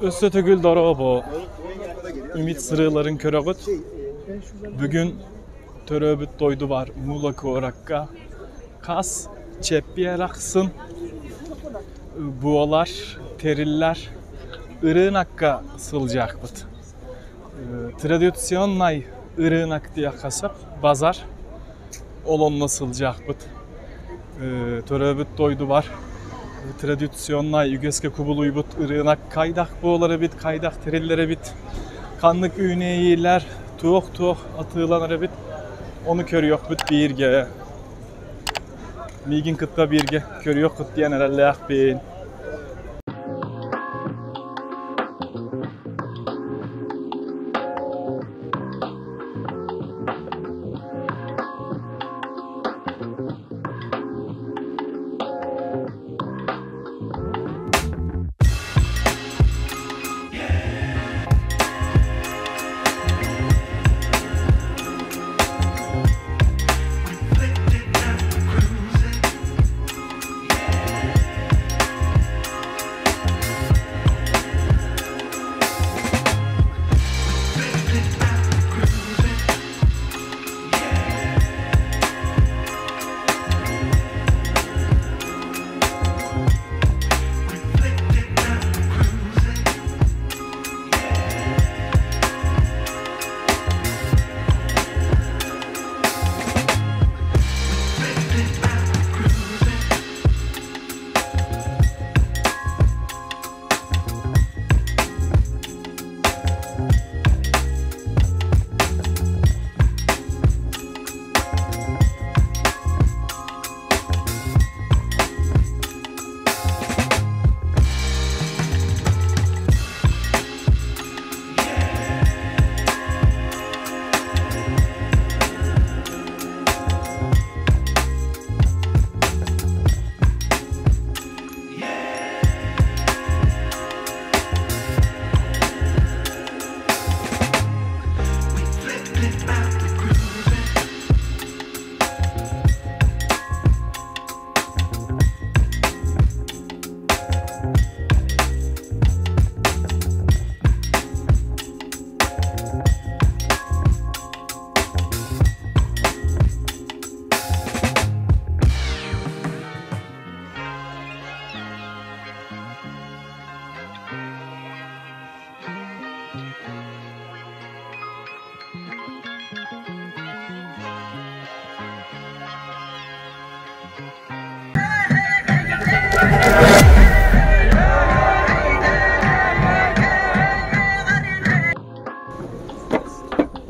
Östötөгül dorobo. Ümit sırıların körögüt. Bugün töröbüt doydu var Muğla Korakka. Kas çeppiye raksın. Buolar, teriller ırığın hakka sılacak bıt. Tradisyonlay ırığın hak diye kasap bazar olon nasılacak bıt. Töröbüt doydu var. Tradisyonlay ügeske kubuluy bıt ırığın hak kaydak buolara bit, kaydak terillere bit. Kanlık üğneyiler, tuğuk atılanlara bit. Onu körüyor bit birge. Migin kıtta birge körüyor kıt diyen herhalde akbin.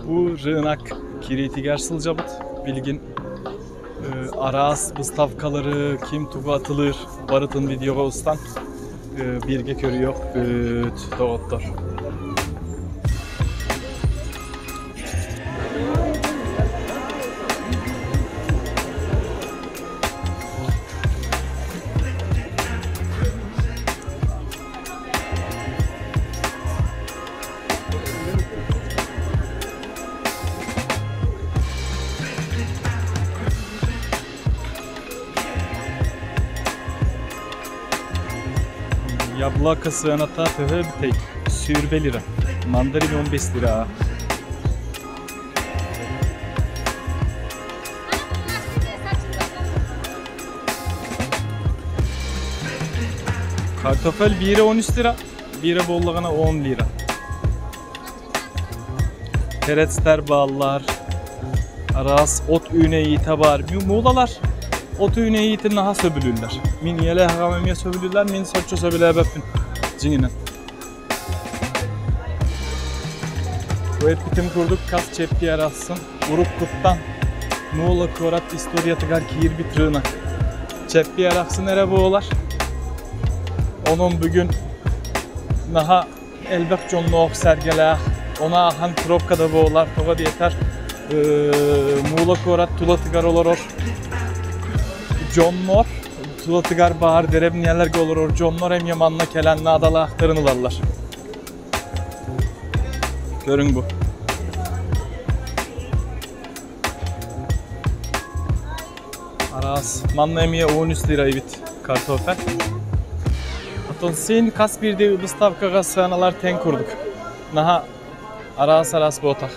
Bu rığınak kiritiger sılcabıt bilgin aras bıstavkaları kim tuğu atılır barıtın videoga ustan birge körüyor büt doğuttur. Yablaka sığanata töhe bitey. Sürbe lira. Mandarin 15 lira. Kartofel 1'e 13 lira. 1'e bollagana 10 lira. Teretster bağlar. Aras ot üneyi tabar. Muğlalar. Ot üneyi itin naha söbülürler. Min yele hagamemiye söbülürler. Min saçço söbüle böpün. Cingine. Bu hep bitim kurduk. Kas çepki arasın. Uruk kuttan. Muğla Korat istoriya tıgar kiyir bitrığına. Çepki arasın ere boğular. Onun bugün naha elbek jonluğuk sergele. Ona ahan kropkada boğular. Toga diyeter. Muğla Korat tula tıgar olur. Jonlar tula tıgar bahar derebin yerlerge olur. Jonlar hem yamanla kelenle adala aktarınılarlar. Görün bu. Aras manla emiye 13 lirayı bit kartofel. Ondan sen kas bir de ıstavkaga sığanalar ten kurduk. Naha aras bu otak.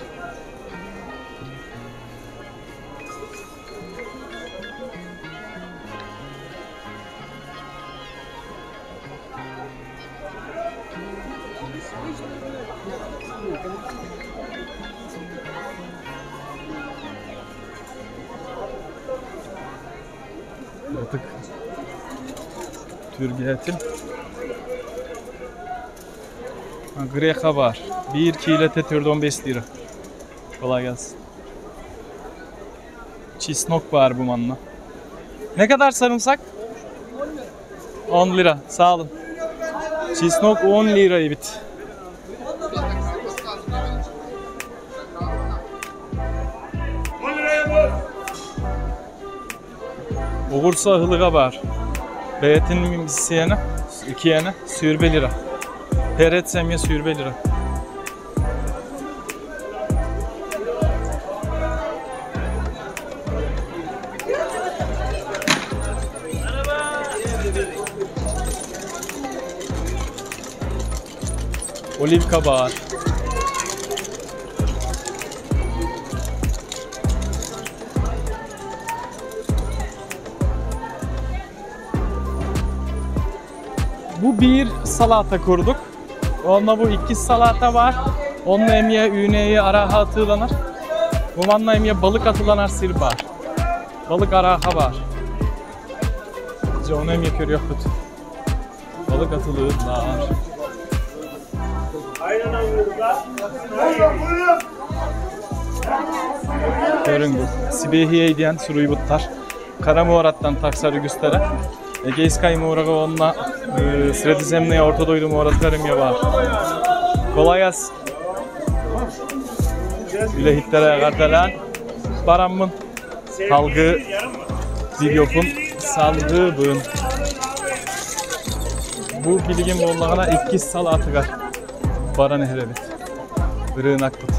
Artık Türkiye'tin Greka var. 1 kilo tetürde 15 lira. Kolay gelsin. Çisnok var bu manla. Ne kadar sarımsak? 10 lira. Sağ olun. Çisnok 10 lirayı bit. Uğursa hılığa var. Beyetin misiyene 2 yana sürbe lira. Peret semye sürbe lira. Oliv kabağı. Bu bir salata kurduk. Onunla bu 2 salata var. Onunla emiye üneyi araha atılanır. Bu manla emiye balık atılanar sir var. Balık araha var. Onu emiye körüyor kötü. Balık atılırlar. Görün bu. Sibehiye diyen suruyu buttar. Karamuğrat'tan taksarı göstere. Egeiskay muğrağı onunla Sredizemne'ye Ortadoğu'da muğratlarım ya var. Kolay gelsin. Ülehitlere kardelan. Baramın. Halgı. Videopun. Salgı bığın. Bu bilgim oğullarına 2 salatı var. Bara nehrebet. Bırığın akbıt.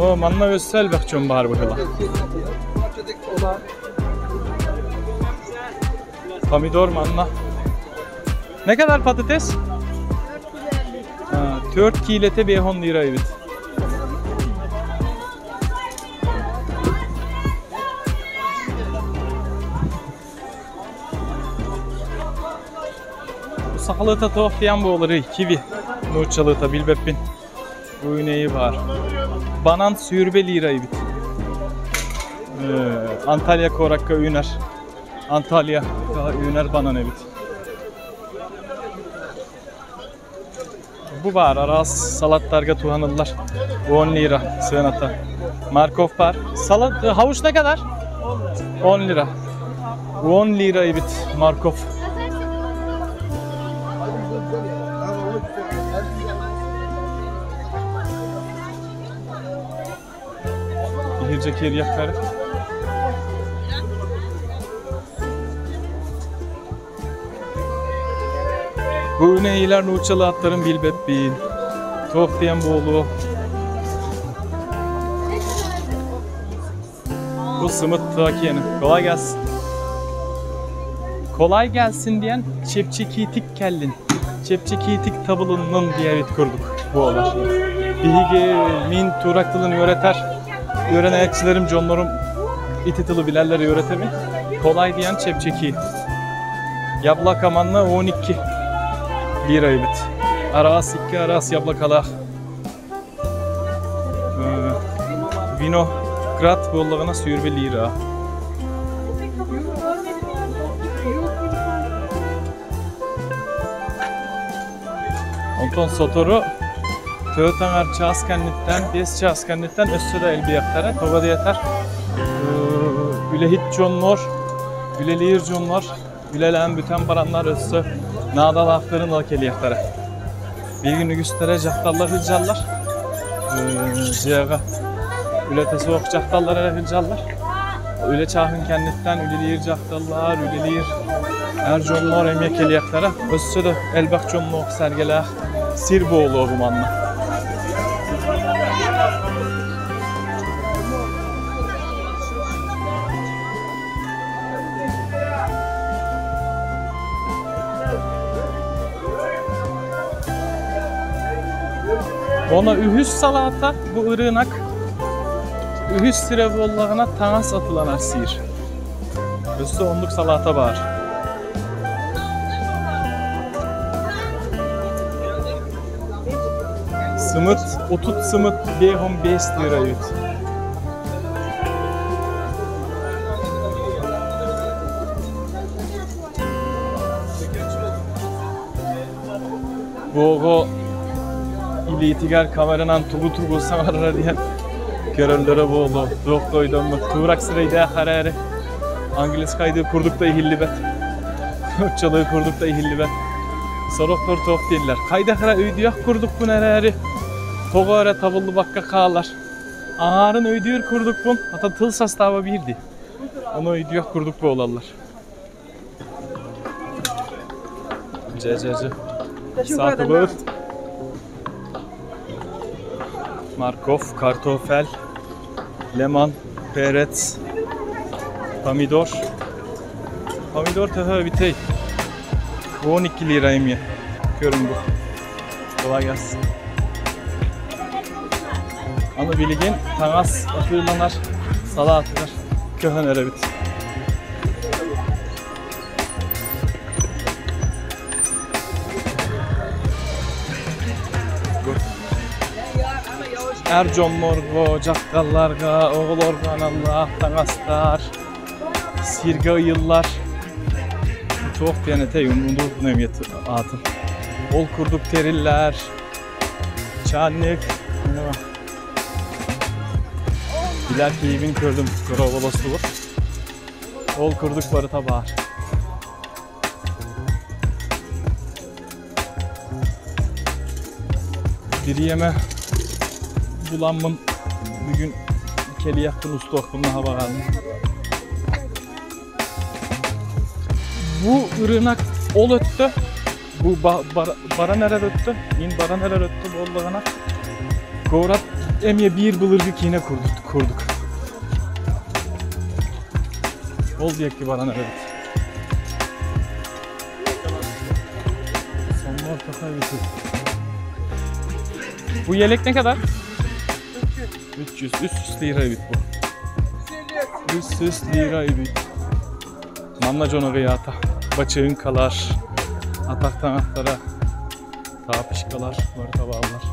O manna össel bakçım bahar bakıla. Pomidor manna. Ne kadar patates? 4 kilete 5 lira evet. Bu sahalıta tofiyan bu olur kivi. Nuçalıta bilbeppin. Bu neyi var? Banan sürbe lirayı bit. Antalya Korakka Üner. Antalya Üner banan evet. Bu var aras salatlarga tuhanırlar. 10 lira sığınata. Markov var. Salat havuç ne kadar? 10 lira. 10 lirayı bit Markov. Hirce keryakları. Bu neyler nuçalı atların bilbepbil. Tok diyen boğulu. Bu sımıt takiyeni. Kolay gelsin. Kolay gelsin diyen çepçekitik kellin. Çepçekitik tabulunun diye bit kurduk bu olar. Bihige min turaktılını öğreter. Öğrenekçilerim, jonlarım ititılı bilerleri öğretemi. Kolay diyen çepçeki. Yablak amanla 12 lirayı bit. Aras 2 aras yablak alak. Vinograd bollağına sürbe lira. Ondan sotoru Töğüten çaskenlikten, 5 çaskenlikten össü de elbiyaktara. Toga diyeter. Ülehit jonlar, ülelir jonlar, ülelen bütün baranlar össü. Nadal afların da keliyaktara. Bir günü göstere cahtallar hıcallar. Ciyaga ülete soğuk cahtallar hıcallar. Üle çahın kenditten ülelir cahtallar, ülelir her jonlar emye keliyaktara. Össü de elbak jonlar sergeler. Sir boğulu bu manla. Ona ühüs salata, bu ırınak. Ühüs sirevollağına tanas atılanar sihir. Üstü onluk salata var. Sımıt, otut sımıt 5 lira yut. Boğu ilitigar kameranan tugu samarar diye görüllere boğdu. Yok doydum mu? Tuğrak sıraydı harari. Angiliskaydı kurduk da ihillibet. Ökçalığı kurduk da ihillibet. Soroktor top değiller. Kayda kara öydüyak kurduk bu nereri. Toğara tavullu bakka kağlar. Ağarın öydüyür kurduk bun. Hatta tıl sastava birdi. Onu öydüyak kurduk bu olallar. Cececi. Satıbırt. Markov, kartofel, lemon, peretz, pomidor. Pomidor tefe bitey. Bu 12 lirayım ya. Görün bu. Kolay gelsin. Anı bilgin tanas atırlanar, salatılar. Köhen erebit. Erjon morgo, cakkallarga, oğul organ tanastar, sirga yıllar. Çok denete yumruğundu nemiyeti atın. Ol kurduk teriller, çanlık. Biler keyfini gördüm, korovolası var. Ol kurduk barı tabağır. Bir yeme bulanmın bugün keli yakın usta okuluna hava aldım. Bu ırınak ol öttü. Bu bara neler öttü? İn bara neler öttü bu ollağına. Korat emiye bir bılırgı kine kurduk. Ol diyek ki bara neler öttü. Sonlar takay bitir. Bu yelek ne kadar? 300. 300 lira bit bu. 300 lira bit. Mamla conu gıyata. Baçığın kalar. Ataktan ahtara. Tapışkalar. Var tavallar.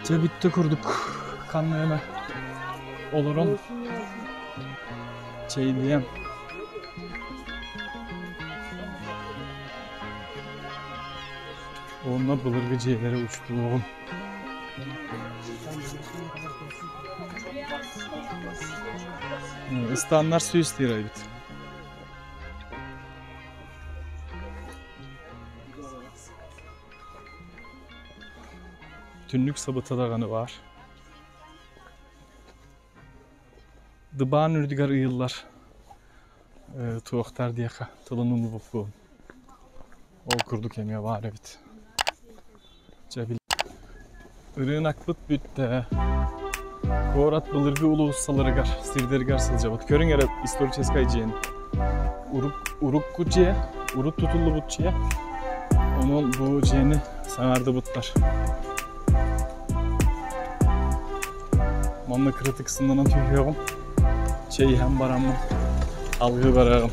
Cebitte kurduk. Kanlı yeme. Olurun. Diyem. Onunla bılırgıcılara uçtu oğlum. İstanlar su isteyir bit. Tünlük sabıtalarını var. Dıban ürdigar ıyıllar. Tuğaktar diyeka. Tılının bu. Ol kurduk emiye var bit. Cebil. Irığın akbıt bütte. Korat bılırgı ulu ussaları gar. Sirdergar sılcabat. Körün yere istoriçeskay ciyen. Uruk kuciye. Uruk tutullu butçiye. Onun bu ciyeni sanardı butlar. Mamla kritik kısımdan tüyüyorum. Hem baramın. Algı barağım.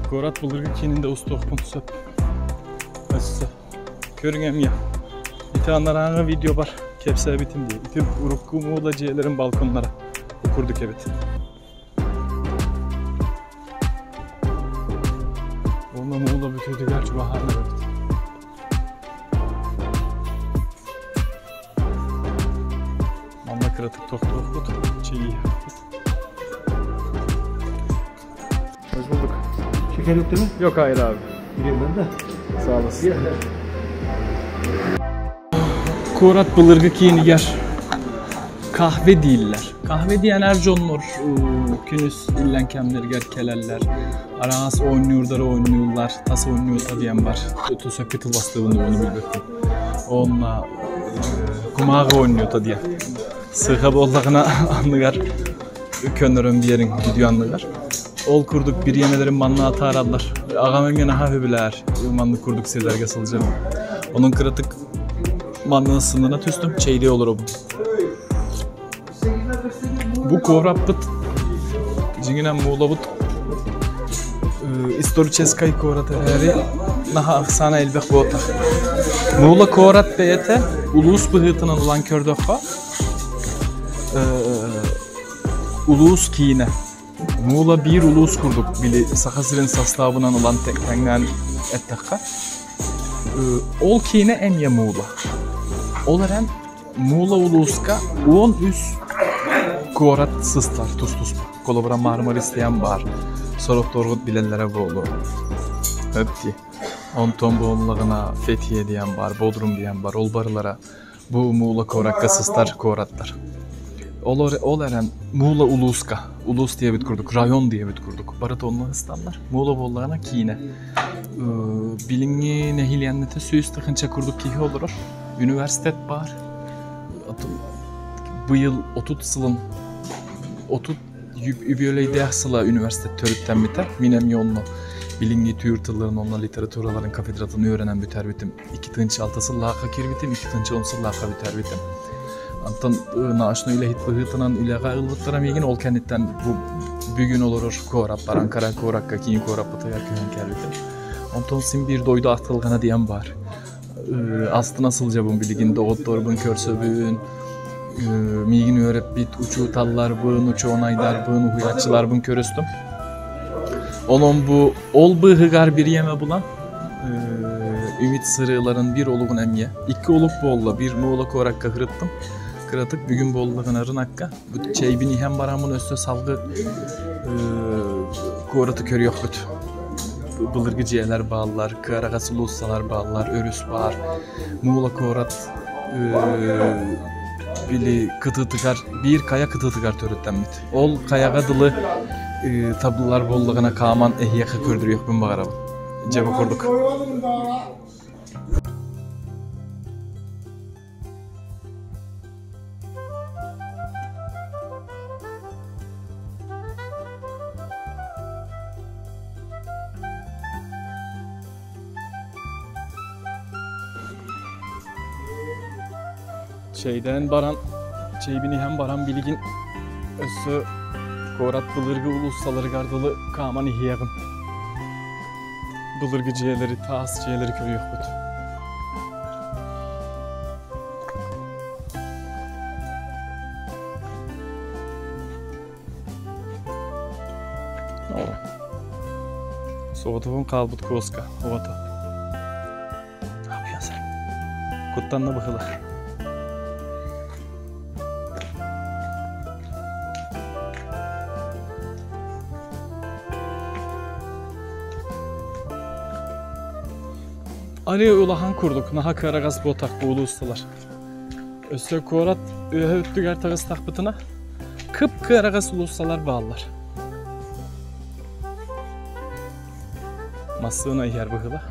Korat bılırgı kininde usta okun söp. Açısı. Körün em ya. İtihanlar video var. Kepse bitim diye. İtim urukku muğlaciyelerin balkonlara. Okurduk evet. Onunla muğla bütüydü gerçi baharına evet. Mamla kıratık toktu okut. Çiğ. Hoş bulduk. Şeker yok değil mi? Yok hayır abi. Biliyorum ben de. Sağ olasın. Korat bılırgı kiyini yer. Kahve değiller. Kahve diyen erjonlar, künüs illen kemleri ger keleller. Aras oynuyorlar, tas oynuyorsa diyen var. Tusa kıtıl bastığını onu bildirdim. Onunla kumağı oynuyor da diye. Sığa bollağına anlıgar. Könörün bir yerin video anlıgar. Ol kurduk bir yemelerin manna atar allar. Ağam engene ha hübüler. Manlı kurduk sizlerge salacağım. Onun kıratık manlının sınırına tüstüm. Çeyliği olur o bu. Bu kovrap bıt. Cinginen muğla bıt. Istoriçeskay korat ereri. Naha aksana elbek bu otak. Muğla korat beyete. Ulus bıhıtının olan kördökha. Ulus kine. Muğla bir ulus kurduk. Bili Sakasır'ın sastavından olan teknen ettekha. Ol kine emye Muğla. Olaran Muğla uluska 10 üst korat sıslar tus. Kolabora Marmaris diyen var. Sorok Torgut bilenlere boğulu. Hepti. Onton boğumlığına Fethiye diyen var. Bodrum diyen var. Olbarılara bu Muğla korakka sıslar koratlar. Olaran Muğla uluska. Ulus diye bit kurduk. Rayon diye bit kurduk. Baratonlu ıslanlar. Muğla boğulağına kine. Bilingi nehilyenlete süyüz tıkınca kurduk kihi olur. Üniversitet var. Bu yıl 30 yılın 30 übiyöleyde sıla üniversite törütten biter. Minem yolunu bilingi tüyürtılların onunla literaturaların kafedratını öğrenen biter bitim. 2 tınç altısı laka kir bitim, 2 tınç onsu laka biter bitim. Antan naaşno ile hit bıhıtınan ülega ıllıklara meygin ol kenditten bu bugün olur koraplar Ankara korakka kiyin korapı tayar köhen ker bitim. Ondan sin bir doydu ahtılgana diyen var. Astı nasılca bu biliginde ottorbun körsöbün migin öğrep bit uçu tallar bığın uçu onaydar bığın uhuyatçılar bın körüstüm. Onun bu ol bıhıgar bir yeme bulan ümit sırıların bir oluğun emye. 2 oluk bolla bir muğla korakka hırıttım. Kıratık bugün bolluğuna rınakka. Bu çeybini hem baramın üstü salgı koratı kör yok büt. Bılırgı ciğerler bağlılar, kıragası lussalar bağlılar, örüs bağır. Muğla korat bili kıtı tıkar, bir kaya kıtı tıkar törütten bit. Ol kayaga dılı tablolar bolluğuna kaman ehyaka kördür yok bin bağırabın. Cebe kurduk. Şeyden baran, çeybini hem baran biligin össü korat bılırgı ulussaları gardılı kaman ihyagın. Bılırgı ciğerleri, taas ciğerleri körü yok büt. Soğutuvun kalbut koska, ovata. Ne yapıyorsun sen? Kuttan da bakılar. Araya ulahan kurduk, naha karagaz botak bu ulu ustalar. Ösre korat öhe öttüger tağız takbıtına kıp karagaz ulu ustalar bağlılar. Masığına yer bıhıla.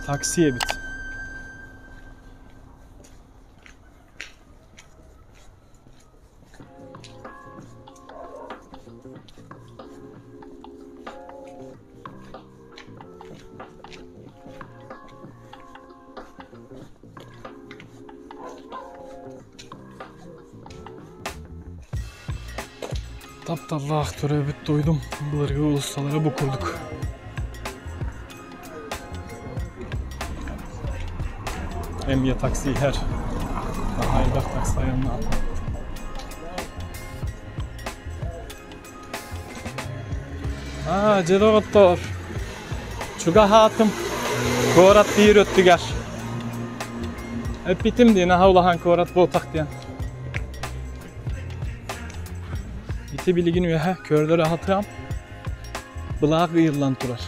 Taksiye bit. Taptallah törebit doydum. Bılırgı ustalara bu kurduk. Emye taksi her. Haydak taksi ayağımla al. Celo ottor. Çuga hatım. Korat bir öttüger. Hep bitim diye naha ulahan korat botak diyen. Biti biligin üye körde rahatım. Bılak ıyırlan turar.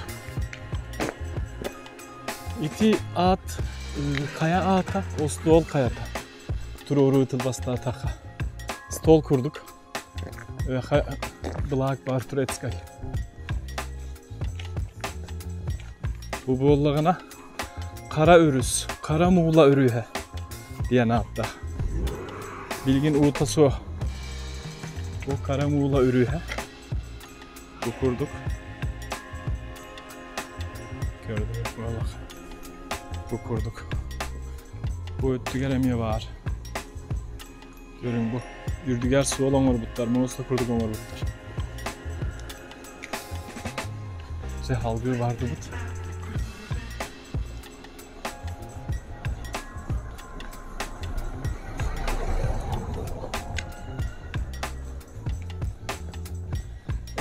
İti at kaya ata, o stol kayata. Tur oru ıtılbasta ataka. Stol kurduk. Bılak bar tur etskay. Bu bollağına Kara Örüs, Kara Muğla Örühe diyen hatta. Bilgin uğutası o. Bu Kara Muğla Örühe. Bu kurduk. Gördünüz mü bak. Bu kurduk. Bu öttüger emiye var. Görün bu. Yürüdüger su olan orbutlar. Moğus'ta kurduk orbutlar. Halgı vardı bu.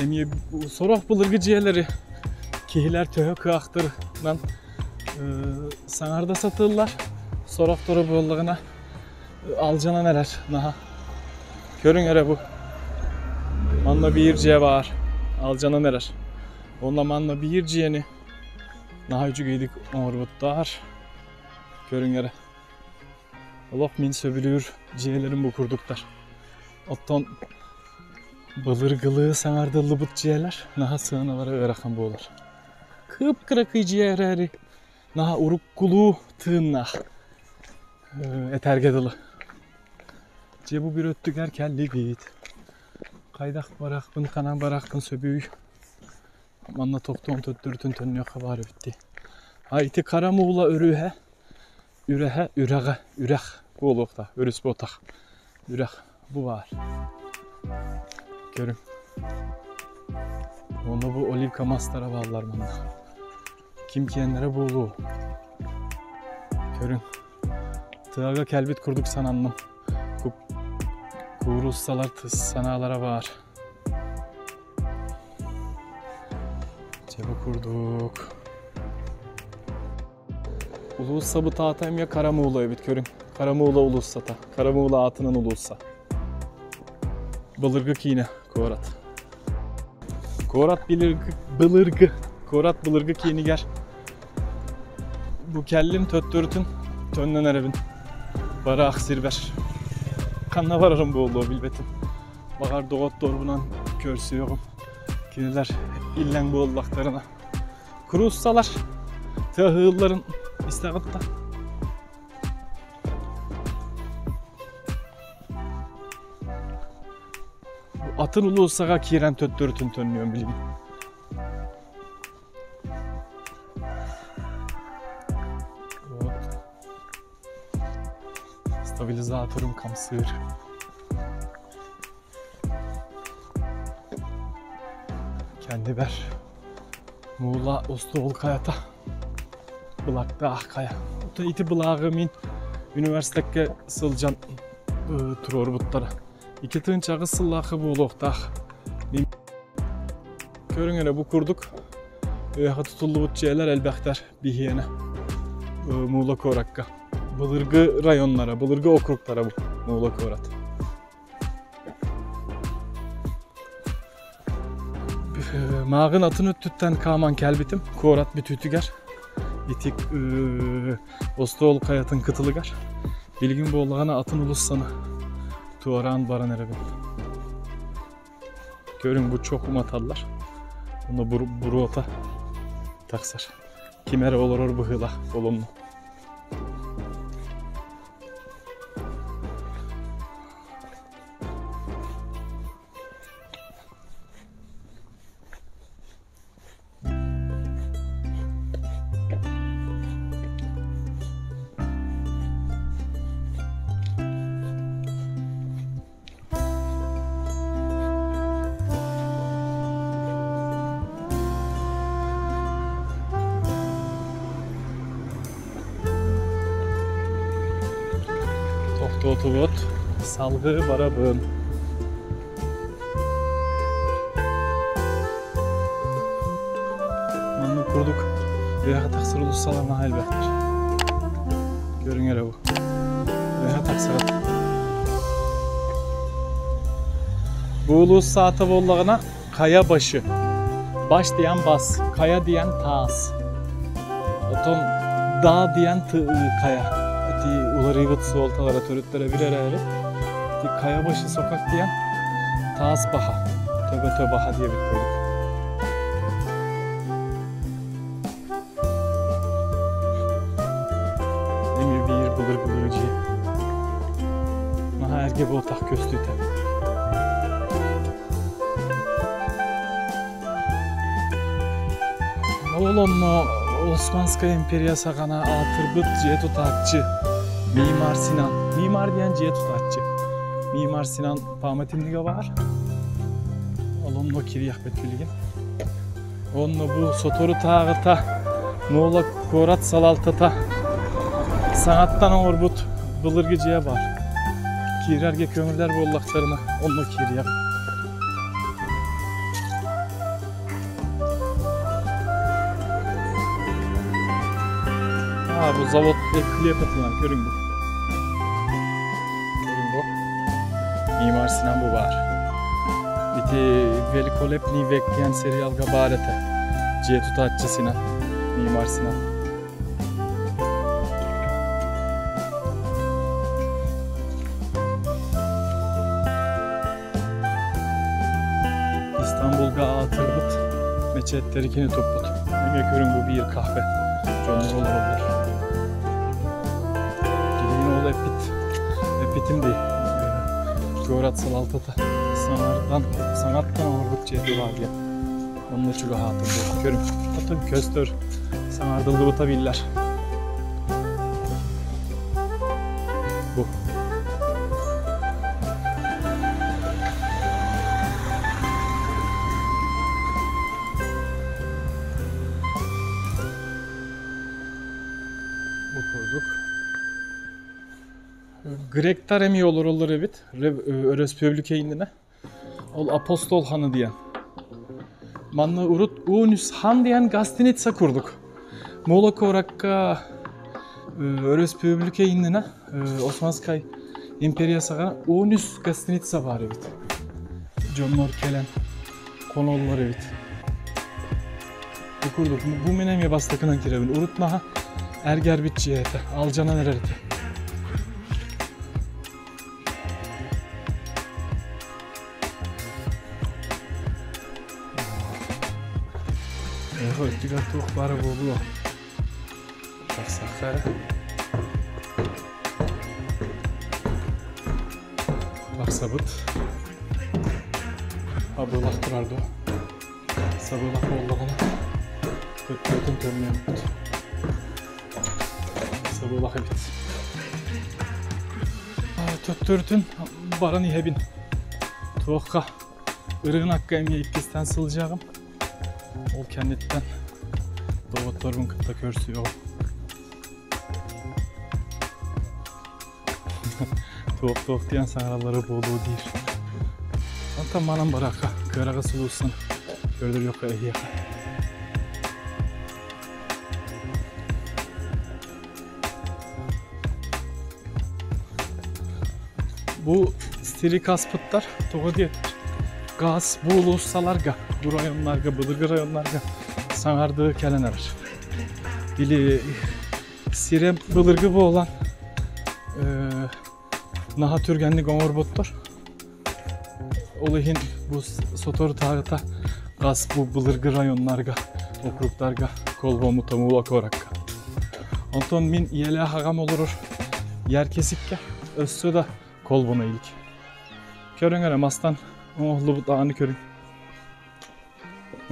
Emiye sorak bulurgu ciğerleri kihiler töhö kıaktırından sanarda satırlar. Sorak doğru bollağına alcana neler naha. Görün yere bu. Manla bir yirciye var. Alcana neler. Onunla manla bir yirciyeni naha ücü giydik orbutlar. Görün yere. Allah min söbülür ciyelerin bu kurduklar. Ottan bılırgılığı sanardı lıbıt ciğerler. Naha sığınalara öğrakan boğular. Kıpkırakı ciğerleri. Naha urukkuluğu tığınlah. Etergedalı. Ciye bu bir öttüger kelli bit. Kaydak barakpın, kanan barakpın söbüy. Manla toktuğum töttürtün tönüyor kabarı bitti. Hayti Kara Muğla Örühe. Ürehe, üreğe, ürek. Bu olukta, örüs botak. Ürek, bu var. Görün. Onda bu olivka mastara bağlar bana. Kim kiyenlere buğulu. Görün. Tığa kelbit kurduk sanandım. Kuğrulsalar tıs sanalara var. Cebe kurduk. Ulussa bu tahtayım ya Kara Muğla'ya bit görün. Kara Muğla Ulussa ta. Kara Muğla atının Ulussa. Bılırgı kine korat. Korat bılırgı. Korat bılırgı kini ger. Bu kellim töttürtün tönnen erevin. Bara aksirber. Kanla vararım bu olduğu bilbetim. Bakar doğut dorbunan körsüyorum. Kiniler illen bu ollaklarına. Kurussalar. Tığılların istağıtta. Atın ulu olsağa kiren töttürtün tönlüyorum bilgin. Stabilizatörüm kamsır. Kendi ber. Muğla Ostoğul kayata. Bılakta ah kaya. Ota iti bılağı min. Üniversiteke sılcan turor butlara. İki tığın çağı sıllakı bu oluqtaq. Görün öyle bu kurduk. Tutullu bu şeyler elbəklər bihiyene. Muğla Korakka. Bılırgı rayonlara, bılırgı okruklara bu Muğla Korat. Mağın atın öttütten kaman kelbitim. Korat bir tütüger. İtik Ostoğul kayatın kıtılıgar. Bilgin boğulağına atın ulussanı. Tuğran baran erebin. Görün bu çok umatallar. Bunda buru ota taksar. Kimere olur bıhıla olumlu. Otobot, salgı barabın. Manlı kurduk. Veya taksır ulussalarına elbettir. Görün yere bu. Veya taksırat. Bu ulus saate bollağına kaya başı. Baş diyen bas, kaya diyen tağız. Oton dağ diyen kaya. Uları yıvıtsı oltalara, törütlere birer ayrı. Kayabaşı sokak diyen Tağız Baha, Töbe Töbaha diye bir koyduk. erge bu otak köstüyte. Olonno Osmanska imperiya sagana atırbıt ciye tutatçı. Mimar Sinan. Mimar diyen ciye tutatçı. Mimar Sinan pamatimliğe var. Olonno kiriyah betülgin. Onunla bu sotoru tağıta, Muğla Korat Salaltata, sanattan orbut bılırgıcıya var. Kirerge kömürler bollaklarına, onunla kiriyah. Bu zavod ekliye katılan, görün bu. Görün bu. Mimar Sinan bu var. Biti velikolepni bekleyen serial gabarete. Ciye tutatçı Sinan. Mimar Sinan. İstanbul'ga atırbıt. Meçetlerikini toput. Yemek görün bu bir kahve. Canlı olabilir. Gidin oğlu epitim değil. Korat Salaltata. Sanattan orbut cihdi var ya. Onun için rahatım bu. Görün. Atın köstür. Sanardalı bıtabiller. Bu. Bu kurduk. Grektar emi olur evit. Respublike indine. Ol apostol hanı diyen. Manna urut unus han diyen gastinitsa kurduk. Muğla Korakka Respublike indine. Osmanskay imperiya sagana unus gastinitsa var evit. Jonlar kelen konollar evit. Bu kurduk. Bu menemi bastakınan kirevin. Urutmaha erger bitçiyete. Alcana nererite. Höttiga tuh bara bolu. Bak sakara. Bak sabıt. Abılak durardı o. Sabılak oğlağına. Höttigatın törmeye bit. Sabılak bit. Töttürtün baran ihebin. Tuğka. Irığın hakkı emiye ikkisten sılacağım. Ol kenditten doğutlarımın kıtta körsüyor. Tuğuk diyen sağraları boğduğu değil. Anta manam baraka, kırağı sulusun. Gördür yok ehliyaka. Bu stili kaspıtlar, toğu diye. Gaz, bu ulusalarga, bu rayonlarga, bıdırgı rayonlarga sanardığı keleneler. Bili sirem bılırgı bu olan naha türgenli gomorbotlar. Olihin bu sotoru tağıta gaz, bu bılırgı rayonlarga, okruklarga, kolbomu tamuğla korakka. Onton min iyele hagam olurur, yer kesikke, össü da kolbona ilik. Körün göre mastan oğlu bu dağını körün.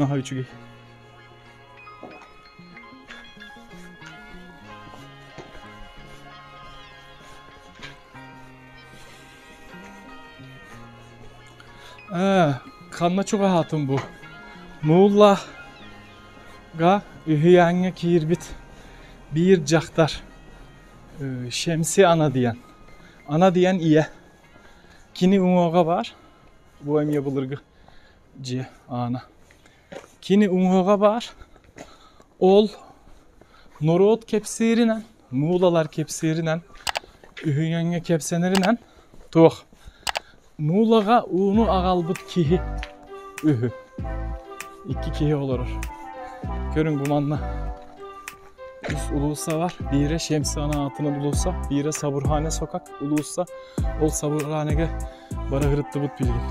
Aha üçü giy. Kanla çok rahatım bu. Muğla ga ühüyange kirbit bir caktar. Şemsi ana diyen. Ana diyen iye. Kini ungoga var. Bu em yapılırgı ciye ana. Kini ungoga var. Ol Norot kepsirinen, Muğlalar kepsirinen, ühüyange kepsenirinen tuğ. Muğlaga unu ağalbıt kihi ühü. İki kihi olur. Görün bu manla. Üst ulusa var. Bire Şemsi ana atının ulusa, bire Saburhane sokak ulusa. Ol Saburhane'ge bara hırıttı bıt bilgin.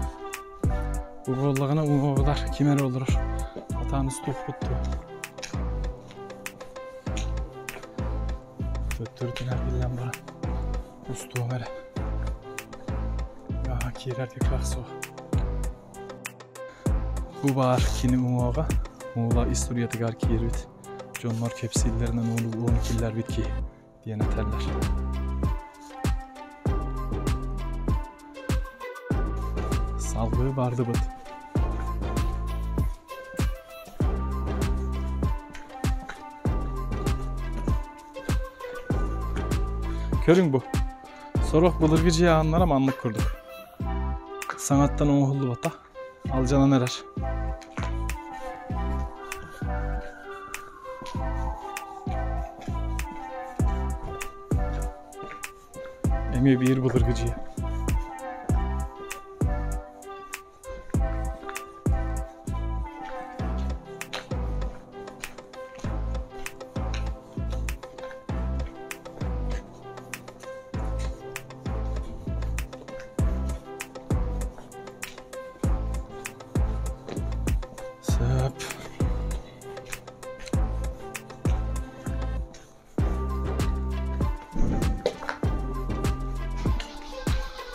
Bu bollağına uğurlar kimer olur. Atağın üstü bıttı. Töttürtüner billen bara. Üstü ömere. kirerdik rakso. Bu var kini Muğla. Muğla istoriyatı gar kirbit. Jonlar kepsillerinden onu 12'ler bitki diyen eterler. Salgı vardı bıt. Körün bu. Sorok bulurgıcı yağınlara manlık kurduk. Sanattan oğullu bata. Alcana neler. Emi bir bulurgıcıya.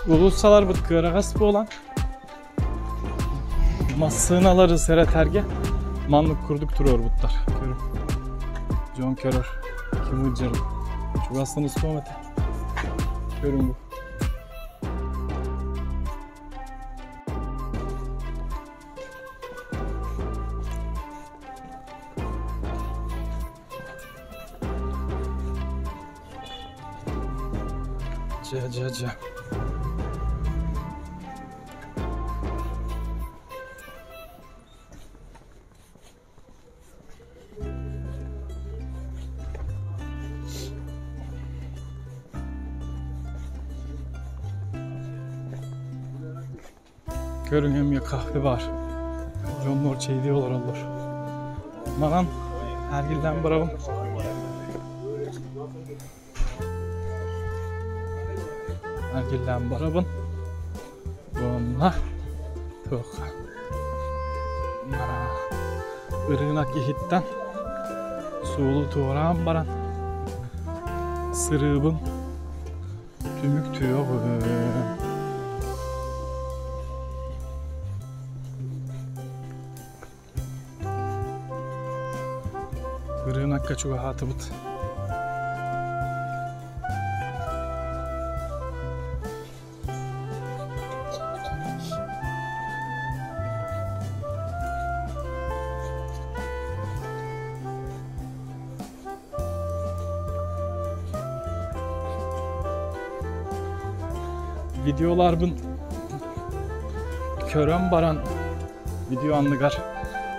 Ulussalar bıtkıra gaspı olan masığınaları sereterge manlık kurduk turor butlar. Körüm. John Körör. Kim hıcırlı. Çok aslında ısmamete. Körüm bu. Ca. Görün hem ya kahve var. Jonlar şey diyorlar olur. Manan hergilden bravo. Hergilden bravo. Bunlar çok. Irınak yehitten suğulu tuğrağın baran. Sırığın tümük tüyo. Irınak kaçuğa hatıbıt. Videolar bun körön baran video anlıgar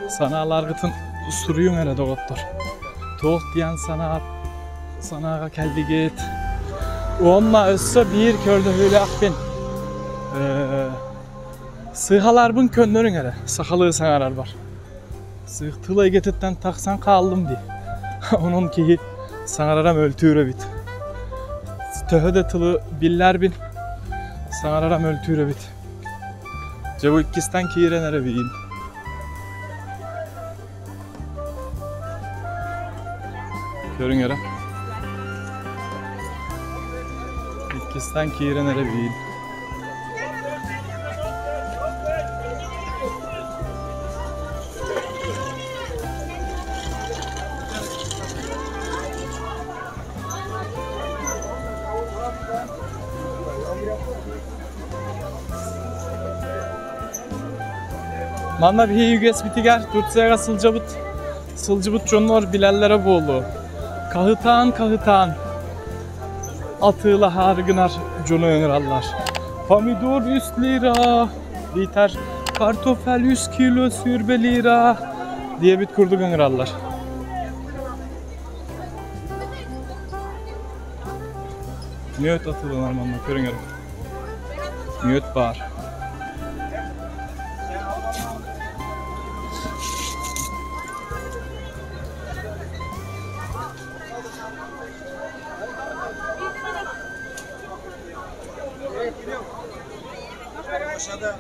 sanalar gıtın suruyun hele doktor toğut diyen sanağa keldi git onunla össe bir körde hüle akbin sığhalar bun könlerin hele sakalığı sanarar var sığhtıla getetten taksan kaldım diye onun ki sanararam öltüre bit töhöde tılı biller bin sanararam öltüre bit. Cebu ikkisten kirenere biyin. Görün yere. İkkisten kirenere biyin. Manna bir yüges bitiger, Türkçe'ye sılcıbıt jonlar bilellere boğulu. Kahıtan, atığla hargınar jonu öngürallar. Pomidor 100 lira, biter, kartofel 100 kilo sürbe lira diye bit kurduk öngürallar. Müyöt atılınar manna, körün yarım. Müyöt bağır. Aşağıda.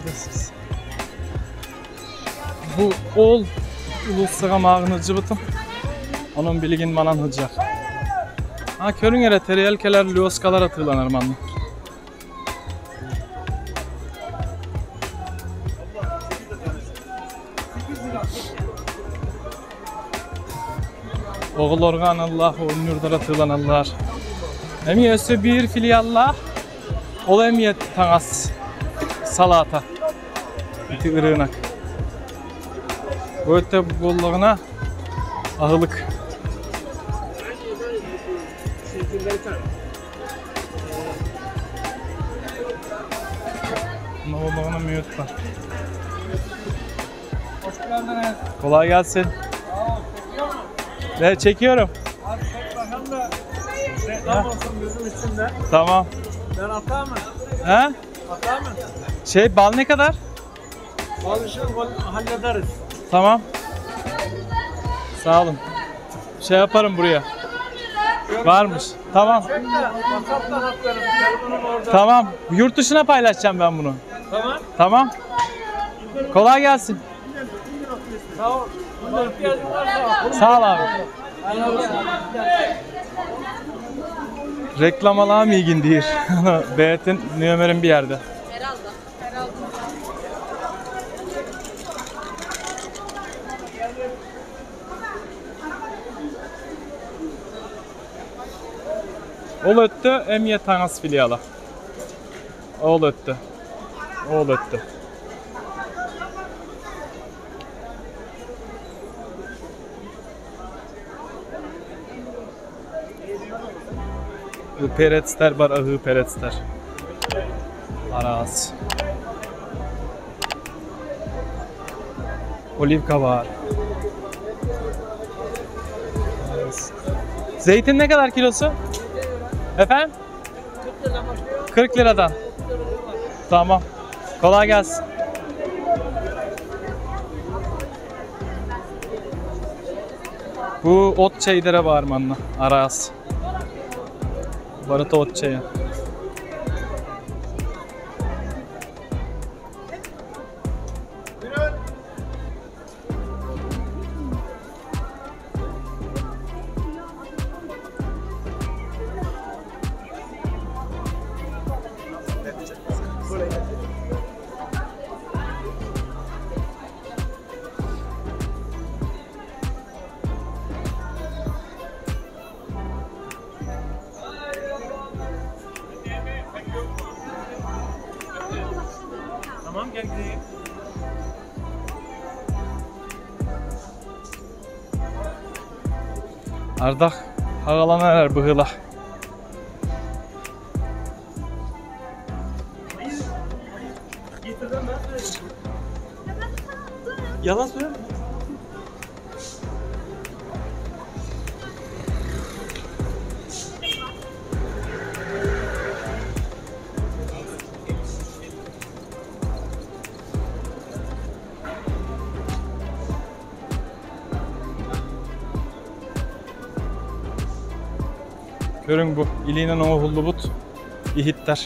Görüyorsunuz. Bu ol ulus sıramağın hıcı bıtım. Onun bilgin manan hıcak. Ha körün yere tereyelkeler, lyoskalar atılanır manlı. Oğulorgan Allah, oyunurlar atılanırlar. Emiyesi bir filiyallah, ol emiyet tanas salata. Biti ırığınak. Bu öte bollarına ahılık. Bollarına müyüt var. Kolay gelsin. Ne çekiyorum? Abi çek bakalım da reklam olsun bizim için de. Tamam. Ben atar mı? He? Atar mı? Bal ne kadar? Alışır hallederiz. Tamam. Sağ olun. Yaparım buraya. Varmış. Tamam. Çek de WhatsApp'tan atlarım. Telefonum orada. Tamam. Yurt dışına paylaşacağım ben bunu. Tamam. Tamam. Kolay gelsin. Sağ ol. Buna ihtiyacın varsa. Sağ ol abi. Reklam alam ilgin değil. Beyet'in nümerin bir yerde. Ol öttü, emye tanas filiala. Ol öttü. Ol öttü. Peretster var, ahı peretster. Aras. Olivka var. Zeytin ne kadar kilosu? Efendim? 40 liradan. Tamam. Kolay gelsin. Bu ot çeydere var manna. Aras. Barıta ot çayı. Tamam gel gideyim. Ardak hağalanar bıhıla. Getirdim ben. Yalan söyleme. Görün bu. İliğinin oğullu but. İhitler.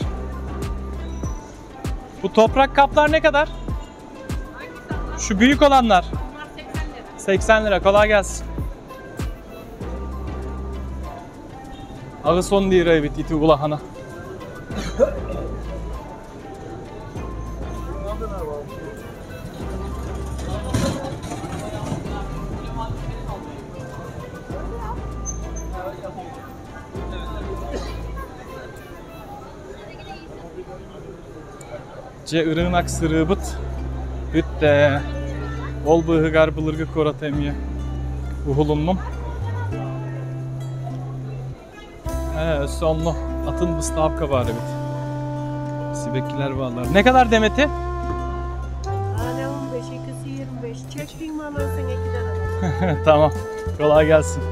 Bu toprak kaplar ne kadar? Şu büyük olanlar. 80 lira. Kolay gelsin. Ağı son liraya bit iti ulahana. Ce ırığınak sırığı bıt. Büt de. Ol bıhı garbılırgı korat emiye. Uhulunmum. Sonlu. Atın bıstavka var bit. Sibekkiler varlar. Ne kadar demeti? Tane 15, ikisi 25. Çektiğin malı sen 2'den al. Tamam. Kolay gelsin.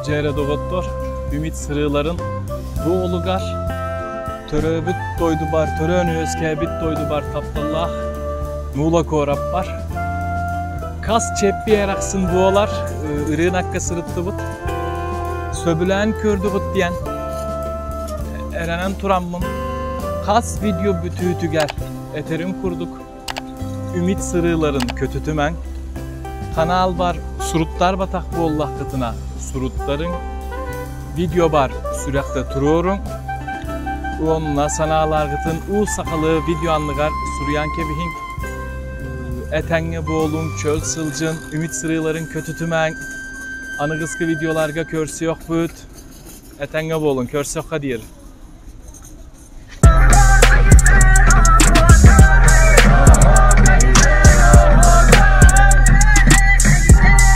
Cere Dovottor, Ümit Sırılar'ın bu olugar, Töröbüt doydu bar, Törönü özkebit doydu bar taptallah, Muğla korap var. Kas çeppi eraksın bu olar, ırığın hakka sırıttı bud. Söbülen kördü bud diyen, Erenen Turam'ın kas video bütüğü tüger, eterim kurduk. Ümit Sırılar'ın kötü tümen, kanal var, surutlar batak bu Allah katına, surutların video bar sürekli turuyorum. Onunla sanalar gıtın u sakalı video anlıgar Suryan kebihin etenge boğulun çöl sılcın Ümit Sırılar'ın kötü tümen anı kıskı videolarga körsi yok büt etenge boğulun körsi yok diyor.